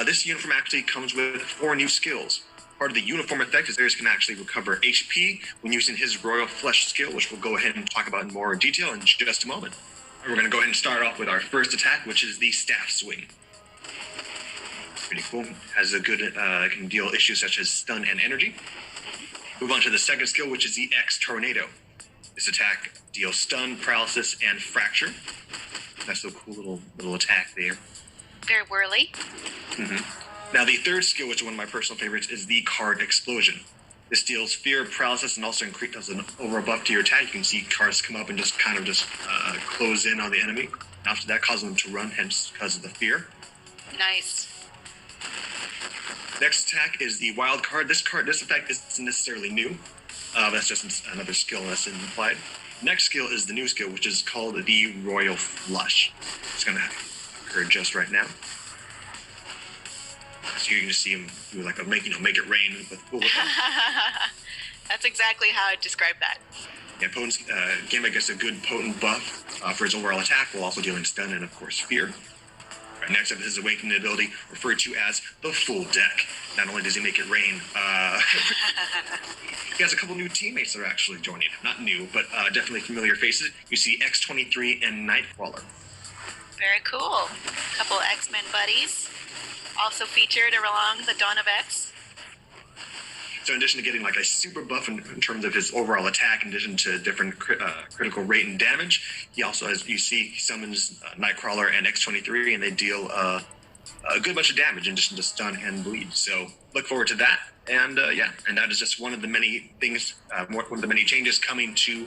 This uniform actually comes with 4 new skills. Part of the uniform effect is players can actually recover HP when using his Royal Flush skill, which we'll go ahead and talk about in more detail in just a moment. We're going to go ahead and start off with our first attack, which is the Staff Swing. Pretty cool. Has a good, can deal issues such as stun and energy. Move on to the second skill, which is the X Tornado. This attack deals stun, paralysis, and fracture. That's a cool little attack there. Very whirly. Now, the third skill, which is one of my personal favorites, is the Card Explosion. This deals fear, paralysis, and also does an over buff to your attack. You can see cards come up and just kind of close in on the enemy. After that, causes them to run, hence because of the fear. Nice. Next attack is the Wild Card. This effect isn't necessarily new. That's just another skill that's implied. Next skill is the new skill, which is called the Royal Flush. It's going to occur just right now. So you can just see him do like make it rain with bullet. That's exactly how I'd describe that. Yeah, Gambit gets a good potent buff for his overall attack, while also dealing stun and of course fear. Right, next up is his Awakening ability, referred to as the Full Deck. Not only does he make it rain, he has a couple new teammates that are actually joining. Not new, but definitely familiar faces. You see X-23 and Nightcrawler. Very cool. Couple X-Men buddies. Also featured along the Dawn of X. So in addition to getting like a super buff in terms of his overall attack, in addition to different critical rate and damage, he also, as you see, he summons Nightcrawler and X-23, and they deal a good bunch of damage in addition to stun and bleed. So look forward to that. And and that is just one of the many things, one of the many changes coming to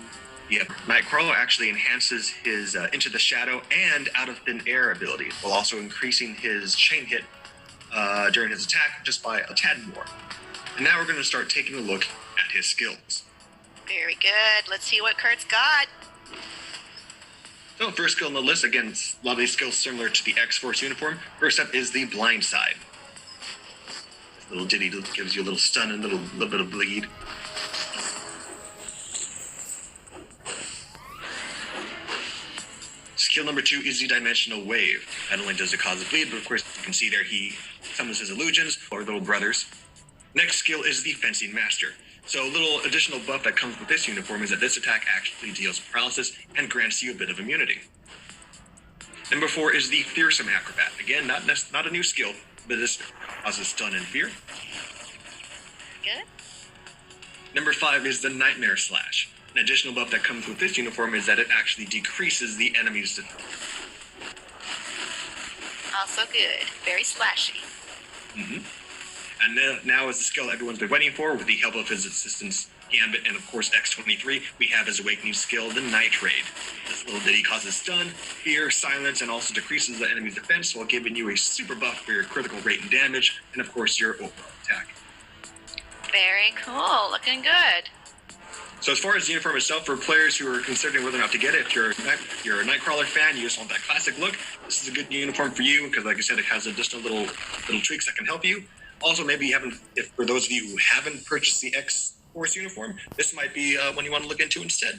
Nightcrawler. Actually enhances his Into the Shadow and Out of Thin Air abilities, while also increasing his chain hit during his attack just by a tad more. And now we're going to start taking a look at his skills. Very good. Let's see what Kurt's got. So first skill on the list, again, a lot of these skills similar to the X-Force uniform. First up is the Blind Side. This little ditty gives you a little stun and a little bit of bleed. Skill number 2 is the Dimensional Wave. Not only does it cause a bleed, but of course you can see there he summons his illusions, or little brothers. Next skill is the Fencing Master. So a little additional buff that comes with this uniform is that this attack actually deals paralysis and grants you a bit of immunity. Number 4 is the Fearsome Acrobat. Again, not a new skill, but this causes stun and fear. Good. Number 5 is the Nightmare Slash. An additional buff that comes with this uniform is that it actually decreases the enemy's defense. Also good. Very slashy. And now is the skill everyone's been waiting for. With the help of his assistants, Gambit and of course X-23, we have his Awakening skill, the Night Raid. This little ditty causes stun, fear, silence, and also decreases the enemy's defense while giving you a super buff for your critical rate and damage, and of course your overall attack. Very cool. Looking good. So as far as the uniform itself, for players who are considering whether or not to get it, if you're a Nightcrawler fan, you just want that classic look, this is a good uniform for you, because like I said, it has additional little tweaks that can help you. Also, maybe if for those of you who haven't purchased the X-Force uniform, this might be one you want to look into instead.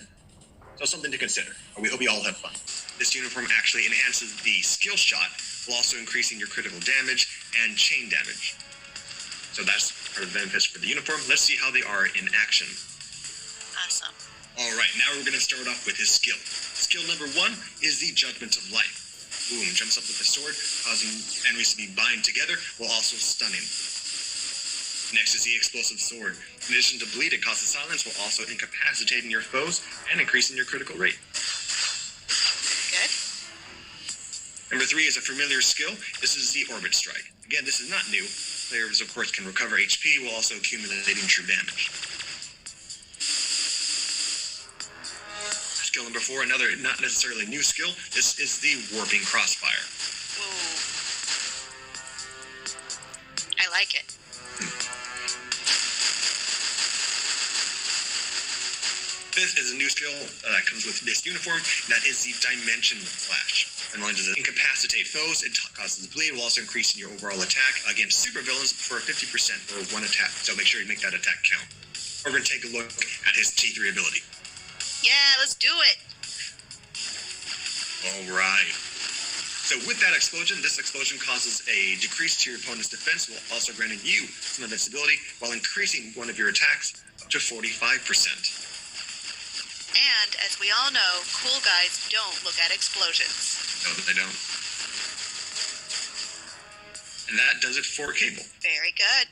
So something to consider. We hope you all have fun. This uniform actually enhances the skill shot, while also increasing your critical damage and chain damage. So that's part of the benefits for the uniform. Let's see how they are in action. Awesome. All right, now we're going to start off with his skill. Skill number 1 is the Judgment of Light. Boom, jumps up with the sword, causing enemies to be bind together while also stunning. Next is the Explosive Sword. In addition to bleed, it causes silence while also incapacitating your foes and increasing your critical rate. Good. Number 3 is a familiar skill. This is the Orbit Strike. Again, this is not new. Players, of course, can recover HP while also accumulating true damage. Skill number 4, another not necessarily new skill. This is the Warping Crossfire. Ooh. I like it. Fifth is a new skill that comes with this uniform, and that is the Dimension Flash. And not only does it incapacitate foes, it causes bleed while also increasing your overall attack against supervillains for 50% for one attack. So make sure you make that attack count. We're going to take a look at his T3 ability. Yeah, let's do it. All right. So with that explosion, this explosion causes a decrease to your opponent's defense while also granting you some invincibility while increasing one of your attacks up to 45%. And as we all know, cool guys don't look at explosions. No, they don't. And that does it for Cable. Very good.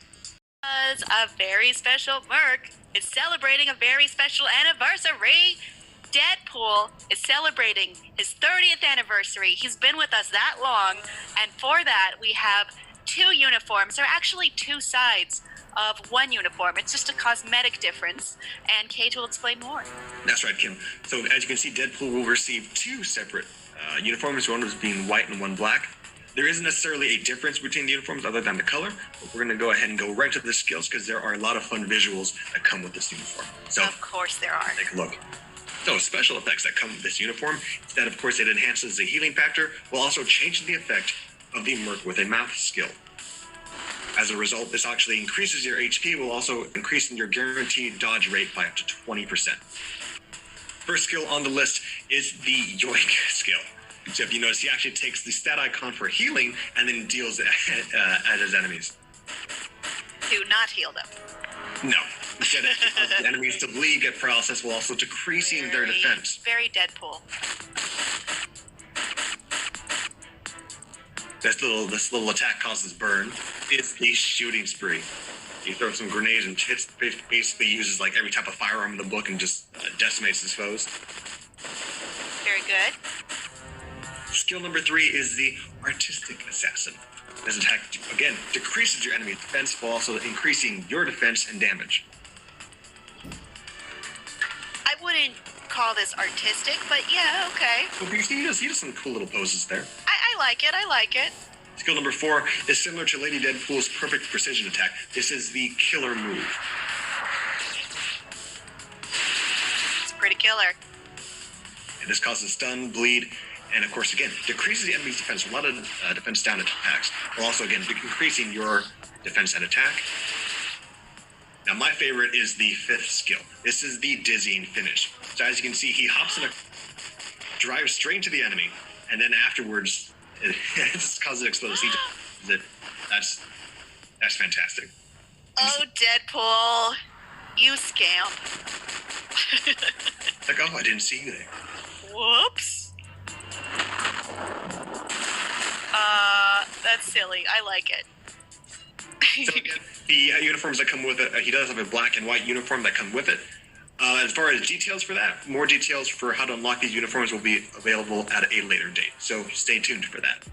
As a very special Merc is celebrating a very special anniversary. Deadpool is celebrating his 30th anniversary. He's been with us that long, and for that we have 2 uniforms. They're actually 2 sides of 1 uniform. It's just a cosmetic difference, and Kate will explain more. That's right, Kim. So as you can see, Deadpool will receive 2 separate uniforms, one was being white and one black. There isn't necessarily a difference between the uniforms other than the color, but we're going to go ahead and go right to the skills because there are a lot of fun visuals that come with this uniform. So Of course there are. take a look. So special effects that come with this uniform is that, of course, it enhances the healing factor while also changing the effect of the Merc with a mouth skill. As a result, this actually increases your HP while also increasing your guaranteed dodge rate by up to 20%. First skill on the list is the Yoink skill. So if you notice, he actually takes the stat icon for healing and then deals it at his enemies. Do not heal them. No. Instead, it causes the enemies to bleed, get paralysis, while also decreasing their defense. Very Deadpool. This little attack causes burn. It's the shooting spree. He throws some grenades and hits, basically uses like every type of firearm in the book and just decimates his foes. Very good. Skill number 3 is the artistic assassin. This attack, again, decreases your enemy's defense while also increasing your defense and damage. I wouldn't call this artistic, but yeah, okay. Well, he does some cool little poses there. I like it. I like it. Skill number 4 is similar to Lady Deadpool's perfect precision attack. This is the killer move. It's pretty killer. And this causes stun, bleed, and of course, again, decreases the enemy's defense. A lot of defense down attacks, while also, again, increasing your defense and attack. Now, my favorite is the 5th skill. This is the dizzying finish. So as you can see, he hops in a drives straight into the enemy, and then afterwards, it just causes an explosion. That's fantastic. Oh, Deadpool, you scamp. Like, oh, I didn't see you there. Whoops. That's silly. I like it. So again, the uniforms that come with it, he does have a black and white uniform that come with it. As far as details for that, more details for how to unlock these uniforms will be available at a later date. So stay tuned for that.